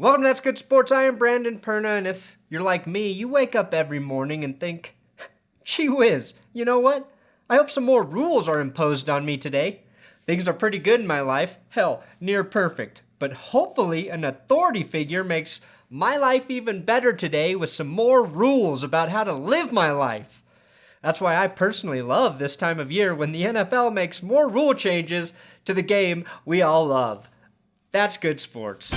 Welcome to That's Good Sports. I am Brandon Perna, and if you're like me, you wake up every morning and think, gee whiz, you know what? I hope some more rules are imposed on me today. Things are pretty good in my life. Hell, near perfect. But hopefully an authority figure makes my life even better today with some more rules about how to live my life. That's why I personally love this time of year when the NFL makes more rule changes to the game we all love. That's good sports.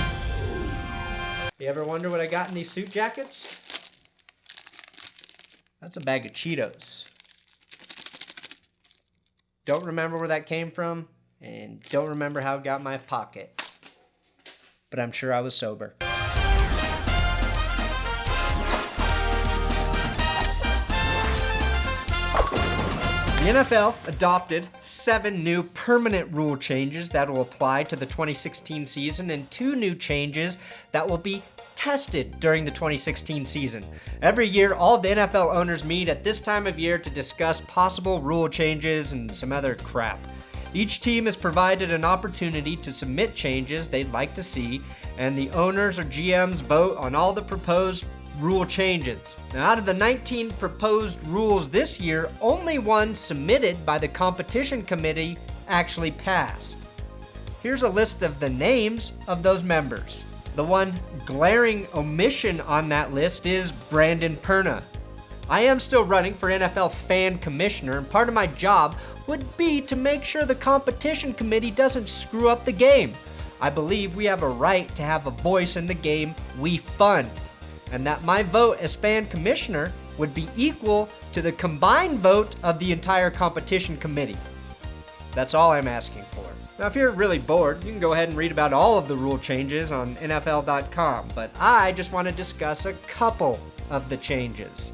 You ever wonder what I got in these suit jackets? That's a bag of Cheetos. Don't remember where that came from, and don't remember how it got in my pocket. But I'm sure I was sober. The NFL adopted 7 new permanent rule changes that will apply to the 2016 season and 2 new changes that will be tested during the 2016 season. Every year, all the NFL owners meet at this time of year to discuss possible rule changes and some other crap. Each team is provided an opportunity to submit changes they'd like to see, and the owners or GMs vote on all the proposed rule changes. Now, out of the 19 proposed rules this year, only one submitted by the competition committee actually passed. Here's a list of the names of those members. The one glaring omission on that list is Brandon Perna. I am still running for NFL fan commissioner, and part of my job would be to make sure the competition committee doesn't screw up the game. I believe we have a right to have a voice in the game we fund, and that my vote as fan commissioner would be equal to the combined vote of the entire competition committee. That's all I'm asking for. Now, if you're really bored, you can go ahead and read about all of the rule changes on NFL.com, but I just want to discuss a couple of the changes.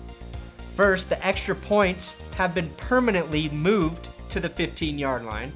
First, the extra points have been permanently moved to the 15-yard line.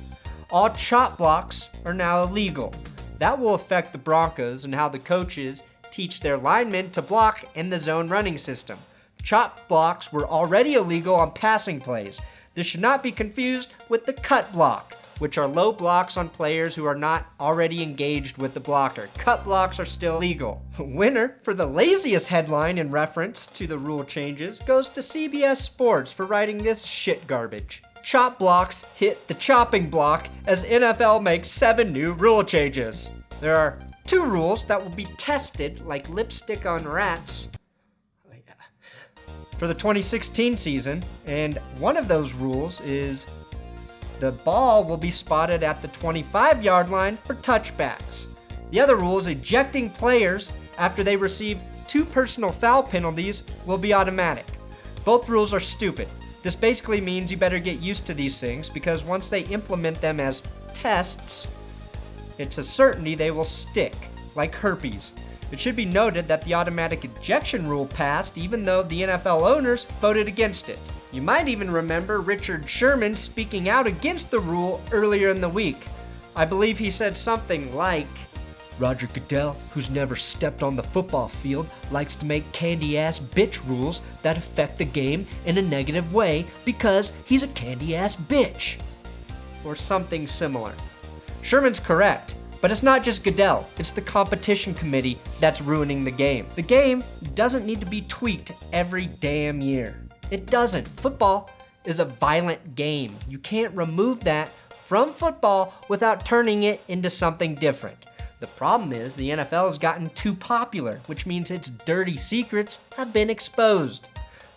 All chop blocks are now illegal. That will affect the Broncos and how the coaches teach their linemen to block in the zone running system. Chop blocks were already illegal on passing plays. This should not be confused with the cut block, which are low blocks on players who are not already engaged with the blocker. Cut blocks are still legal. Winner for the laziest headline in reference to the rule changes goes to CBS Sports for writing this shit garbage. Chop blocks hit the chopping block as NFL makes 7 new rule changes. There are 2 rules that will be tested like lipstick on rats for the 2016 season, and one of those rules is the ball will be spotted at the 25-yard line for touchbacks. The other rule is ejecting players after they receive 2 personal foul penalties will be automatic. Both rules are stupid. This basically means you better get used to these things because once they implement them as tests, it's a certainty they will stick, like herpes. It should be noted that the automatic ejection rule passed even though the NFL owners voted against it. You might even remember Richard Sherman speaking out against the rule earlier in the week. I believe he said something like, Roger Goodell, who's never stepped on the football field, likes to make candy-ass bitch rules that affect the game in a negative way because he's a candy-ass bitch. Or something similar. Sherman's correct, but it's not just Goodell, it's the competition committee that's ruining the game. The game doesn't need to be tweaked every damn year. It doesn't. Football is a violent game. You can't remove that from football without turning it into something different. The problem is the NFL has gotten too popular, which means its dirty secrets have been exposed.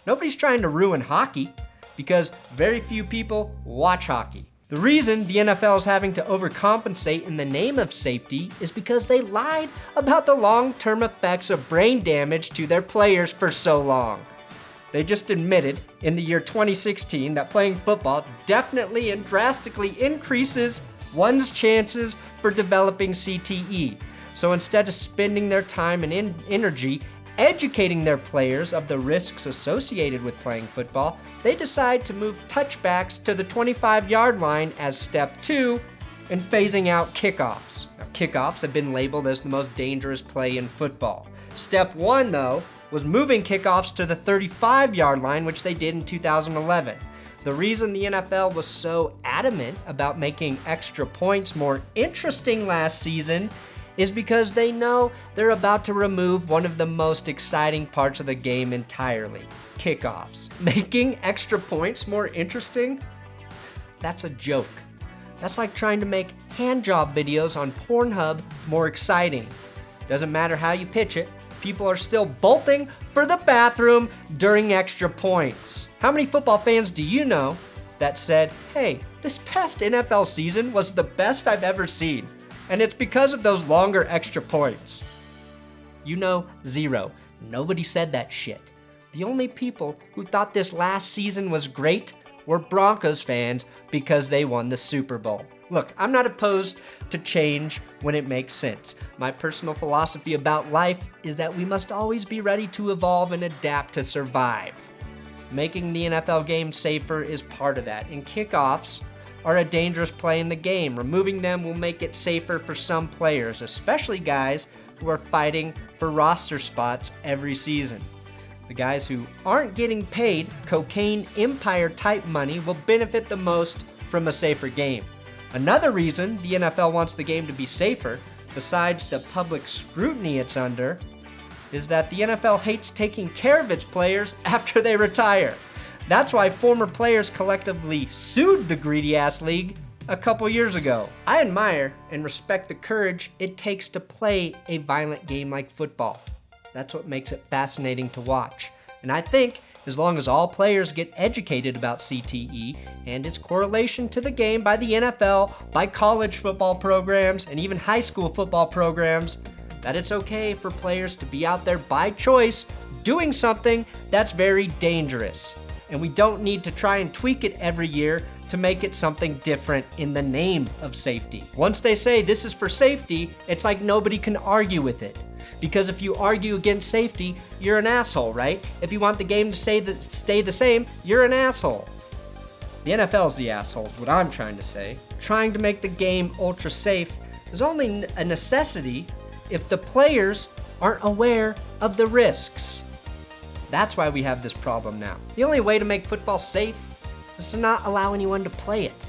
Nobody's trying to ruin hockey because very few people watch hockey. The reason the NFL is having to overcompensate in the name of safety is because they lied about the long-term effects of brain damage to their players for so long. They just admitted in the year 2016 that playing football definitely and drastically increases one's chances for developing CTE. So instead of spending their time and energy educating their players of the risks associated with playing football, they decide to move touchbacks to the 25-yard line as step 2 and phasing out kickoffs. Now, kickoffs have been labeled as the most dangerous play in football. Step 1, though, was moving kickoffs to the 35-yard line, which they did in 2011. The reason the NFL was so adamant about making extra points more interesting last season is because they know they're about to remove one of the most exciting parts of the game entirely, kickoffs. Making extra points more interesting? That's a joke. That's like trying to make handjob videos on Pornhub more exciting. Doesn't matter how you pitch it, people are still bolting for the bathroom during extra points. How many football fans do you know that said, hey, this past NFL season was the best I've ever seen, and it's because of those longer extra points? You know, zero. Nobody said that shit. The only people who thought this last season was great were Broncos fans because they won the Super Bowl. Look, I'm not opposed to change when it makes sense. My personal philosophy about life is that we must always be ready to evolve and adapt to survive. Making the NFL game safer is part of that, and kickoffs are a dangerous play in the game. Removing them will make it safer for some players, especially guys who are fighting for roster spots every season. The guys who aren't getting paid cocaine empire type money will benefit the most from a safer game. Another reason the NFL wants the game to be safer, besides the public scrutiny it's under, is that the NFL hates taking care of its players after they retire. That's why former players collectively sued the greedy-ass league a couple years ago. I admire and respect the courage it takes to play a violent game like football. That's what makes it fascinating to watch. And I think as long as all players get educated about CTE and its correlation to the game by the NFL, by college football programs, and even high school football programs, that it's okay for players to be out there by choice doing something that's very dangerous. And we don't need to try and tweak it every year to make it something different in the name of safety. Once they say this is for safety, it's like nobody can argue with it. Because if you argue against safety, you're an asshole, right? If you want the game to stay the same, you're an asshole. The NFL's the assholes, what I'm trying to say. Trying to make the game ultra safe is only a necessity if the players aren't aware of the risks. That's why we have this problem now. The only way to make football safe is to not allow anyone to play it.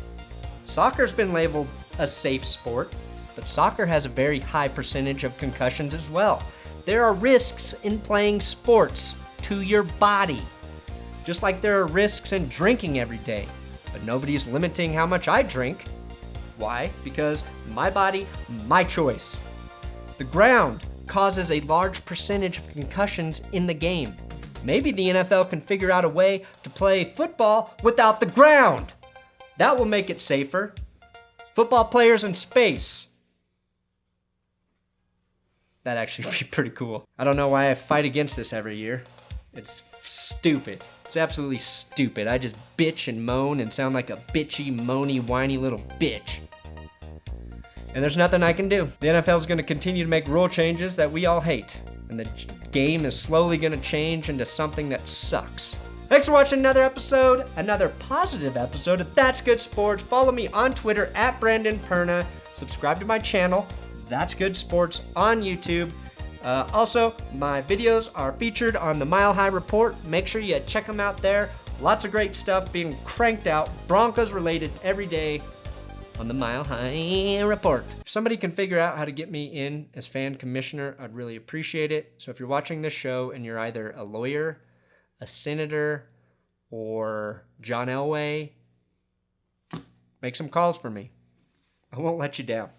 Soccer's been labeled a safe sport, but soccer has a very high percentage of concussions as well. There are risks in playing sports to your body, just like there are risks in drinking every day, but nobody's limiting how much I drink. Why? Because my body, my choice. The ground causes a large percentage of concussions in the game. Maybe the NFL can figure out a way to play football without the ground. That will make it safer. Football players in space. That'd actually be pretty cool. I don't know why I fight against this every year. It's stupid. It's absolutely stupid. I just bitch and moan and sound like a bitchy, moany, whiny little bitch. And there's nothing I can do. The NFL is going to continue to make rule changes that we all hate. And the game is slowly going to change into something that sucks. Thanks for watching another episode, another positive episode of That's Good Sports. Follow me on Twitter at Brandon Perna. Subscribe to my channel, That's Good Sports, on YouTube. Also, my videos are featured on the Mile High Report. Make sure you check them out there. Lots of great stuff being cranked out, Broncos related, every day on the Mile High Report. If somebody can figure out how to get me in as fan commissioner, I'd really appreciate it. So if you're watching this show and you're either a lawyer, a senator, or John Elway, make some calls for me. I won't let you down.